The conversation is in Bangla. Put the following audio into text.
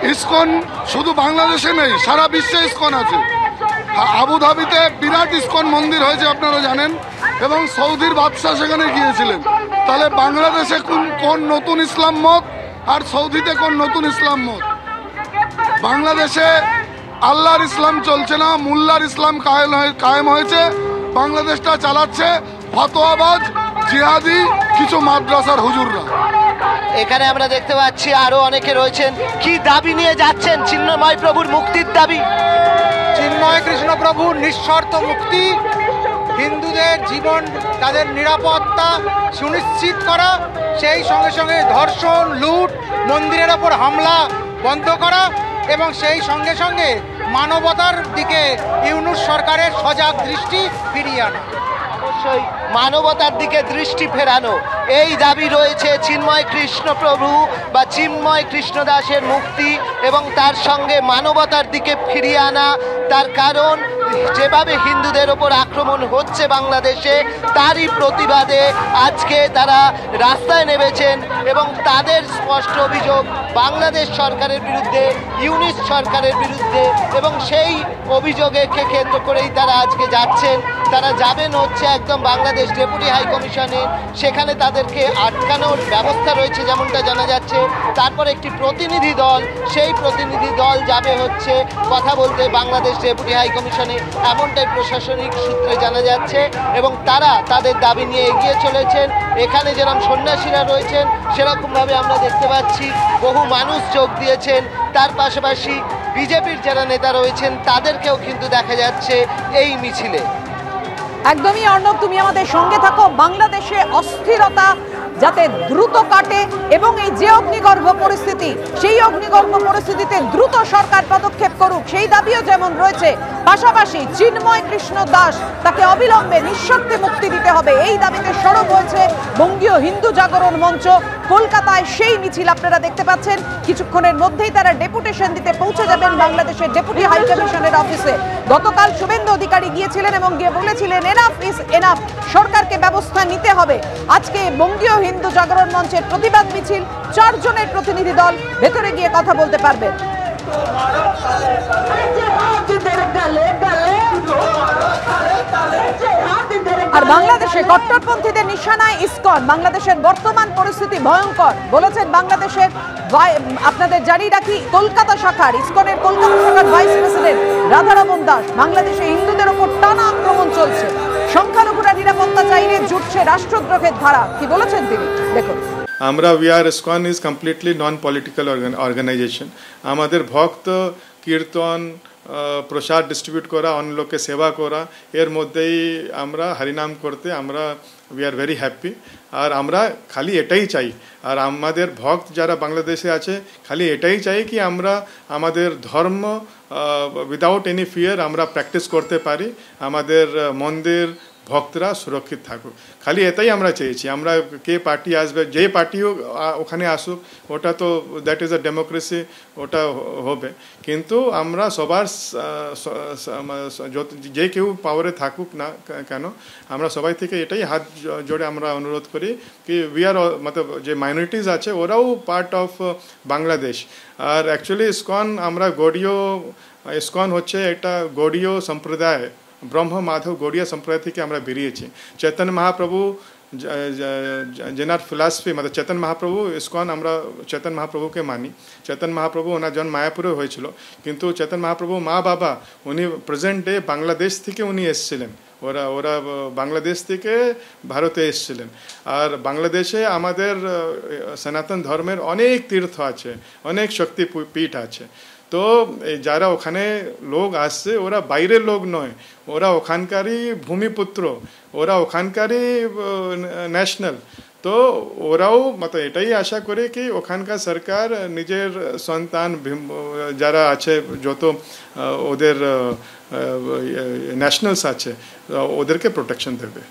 ইসকন শুধু বাংলাদেশে নেই, সারা বিশ্বে ইসকন আছে। আবুধাবিতে বিরাট ইসকন মন্দির হয়েছে আপনারা জানেন, এবং সৌদির বাদশাহ সেখানে গিয়েছিলেন। তাহলে বাংলাদেশে কোন নতুন ইসলাম মত আর সৌদিতে কোন নতুন ইসলাম মত? বাংলাদেশে আল্লাহর ইসলাম চলছে না, মুল্লার ইসলাম কায়েম হয়েছে। বাংলাদেশটা চালাচ্ছে ফতোয়াবাজ জিহাদি কিছু মাদ্রাসার হুজুররা। এখানে আমরা দেখতে পাচ্ছি আরো অনেকে রয়েছেন। কি দাবি নিয়ে যাচ্ছেন? চিন্ময় প্রভুর মুক্তির দাবি। চিন্ময় কৃষ্ণ প্রভুর নিঃশর্ত মুক্তি, হিন্দুদের জীবন, তাদের নিরাপত্তা সুনিশ্চিত করা, সেই সঙ্গে সঙ্গে ধর্ষণ, লুট, মন্দিরের ওপর হামলা বন্ধ করা, এবং সেই সঙ্গে সঙ্গে মানবতার দিকে ইউনূস সরকারের সজাগ দৃষ্টি ফিরিয়ে আনা। অবশ্যই মানবতার দিকে দৃষ্টি ফেরানো, এই দাবি রয়েছে চিন্ময় কৃষ্ণ প্রভু বা চিন্ময় কৃষ্ণ দাসের মুক্তি এবং তার সঙ্গে মানবতার দিকে ফিরিয়ে আনা। তার কারণ যেভাবে হিন্দুদের ওপর আক্রমণ হচ্ছে বাংলাদেশে, তারই প্রতিবাদে আজকে তারা রাস্তায় নেমেছেন এবং তাদের স্পষ্ট অভিযোগ বাংলাদেশ সরকারের বিরুদ্ধে, ইউনূস সরকারের বিরুদ্ধে, এবং সেই অভিযোগকে কেন্দ্র করেই তারা আজকে যাচ্ছেন। তারা যাবেন হচ্ছে একদম বাংলাদেশ ডেপুটি হাই কমিশনে, সেখানে তাদেরকে আটকানোর ব্যবস্থা রয়েছে যেমনটা জানা যাচ্ছে। তারপর একটি প্রতিনিধি দল, সেই প্রতিনিধি দল যাবে হচ্ছে কথা বলতে বাংলাদেশ ডেপুটি হাই কমিশনে, এমনটাই প্রশাসনিক সূত্রে জানা যাচ্ছে। এবং তারা তাদের দাবি নিয়ে এগিয়ে চলেছেন। এখানে যেরকম সন্ন্যাসীরা রয়েছেন, সেরকমভাবে আমরা দেখতে পাচ্ছি বহু মানুষ যোগ দিয়েছেন। তার পাশাপাশি বিজেপির যারা নেতা রয়েছেন তাদেরকেও কিন্তু দেখা যাচ্ছে এই মিছিলে। একদমই অর্ণব, তুমি আমাদের সঙ্গে থাকো। বাংলাদেশে অস্থিরতা যাতে দ্রুত কাটে এবং এই যে অগ্নিগর্ভ পরিস্থিতি, সেই অগ্নিগর্ভ পরিস্থিতিতে দ্রুত সরকার পদক্ষেপ করুক, সেই দাবিও যেমন রয়েছে। পাশাপাশি চিন্ময় কৃষ্ণ দাস তাকে অবিলম্বে নিঃশর্তে মুক্তি দিতে হবে, এই দাবিতে সরব হয়েছে বঙ্গীয় হিন্দু জাগরণ মঞ্চ। কলকাতায় সেই মিছিল আপনারা দেখতে পাচ্ছেন। কিছুক্ষণের মধ্যেই তারা ডেপুটেশন দিতে পৌঁছে যাবেন বাংলাদেশের ডেপুটি হাই কমিশনের অফিসে। গতকাল শুভেন্দু অধিকারী গিয়েছিলেন এবং গিয়ে বলেছিলেন এনাফ ইজ এনাফ, সরকারকে ব্যবস্থা নিতে হবে। আজকে বঙ্গীয় হিন্দু জাগরণ মঞ্চের প্রতিবাদ মিছিল, 4 জনের প্রতিনিধি দল ভেতরে গিয়ে কথা বলতে পারবেন। আর বাংলাদেশে কট্টরপন্থীদের নিশানায় ইসকন। বাংলাদেশের বর্তমান পরিস্থিতি ভয়ঙ্কর বলেছেন বাংলাদেশের, আপনাদের জানিয়ে রাখি, কলকাতা শাখার ইসকনের কলকাতা শাখার ভাইস প্রেসিডেন্ট রাধারমন দাস। বাংলাদেশে হিন্দুদের ওপর টানা আক্রমণ চলছে, সংখ্যালঘুরা নিরাপত্তা চাইলে জুটছে রাষ্ট্রদ্রোহের ধারা। কি বলেছেন তিনি, দেখুন। আমরা ISKCON is completely non political organization. আমাদের ভক্ত, কীর্তন, প্রসাদ ডিস্ট্রিবিউট করা, অন্য লোককে সেবা করা, এর মধ্যেই আমরা হরিনাম করতে আমরা উই আর ভেরি হ্যাপি। আর আমরা খালি এটাই চাই, আর আমাদের ভক্ত যারা বাংলাদেশে আছে খালি এটাই চাই কি আমরা আমাদের ধর্ম উইদাউট এনি ফিয়ার আমরা প্র্যাকটিস করতে পারি, আমাদের মন্দির ভক্তরা সুরক্ষিত থাকুক, খালি এটাই আমরা চেয়েছি। আমরা কে পার্টি আসবে, যে পার্টিও ওখানে আসুক, ওটা তো দ্যাট ইজ আ ডেমোক্রেসি, ওটা হবে। কিন্তু আমরা সবার যে কেউ পাওয়ারে থাকুক না কেন, আমরা সবাই থেকে এটাই হাত জোড়ে আমরা অনুরোধ করি কি উই আর মতলব যে মাইনরিটিস আছে ওরাও পার্ট অফ বাংলাদেশ। আর অ্যাকচুয়ালি ইসকন আমরা ইসকন হচ্ছে একটা গৌড়ীয় সম্প্রদায়, ব্রহ্ম মাধব গৌড়িয়া সম্প্রদায় থেকে আমরা বেরিয়েছি। চৈতন্য মহাপ্রভু যেনার ফিলসফি মতলব চৈতন্য মহাপ্রভু ইসকন, আমরা চৈতন্য মহাপ্রভুকে মানি। চৈতন্য মহাপ্রভু ওনার জন্ম মায়াপুরে হয়েছিল, কিন্তু চৈতন্য মহাপ্রভু মা বাবা উনি প্রেজেন্ট ডে বাংলাদেশ থেকে উনি এসেছিলেন, ওরা বাংলাদেশ থেকে ভারতে এসেছিলেন। আর বাংলাদেশে আমাদের সনাতন ধর্মের অনেক তীর্থ আছে, অনেক শক্তিপীঠ আছে। তো যারা ওখানে লোক আসছে ওরা বাইরের লোক নয়, ওরা ওখানকারই ভূমিপুত্র, ওরা ওখানকারই ন্যাশনাল। তো ওরাও মতলব এটাই আশা করে কি ওখানকার সরকার নিজের সন্তান যারা আছে যত ওদের ন্যাশনালস আছে ওদেরকে প্রোটেকশন দেবে।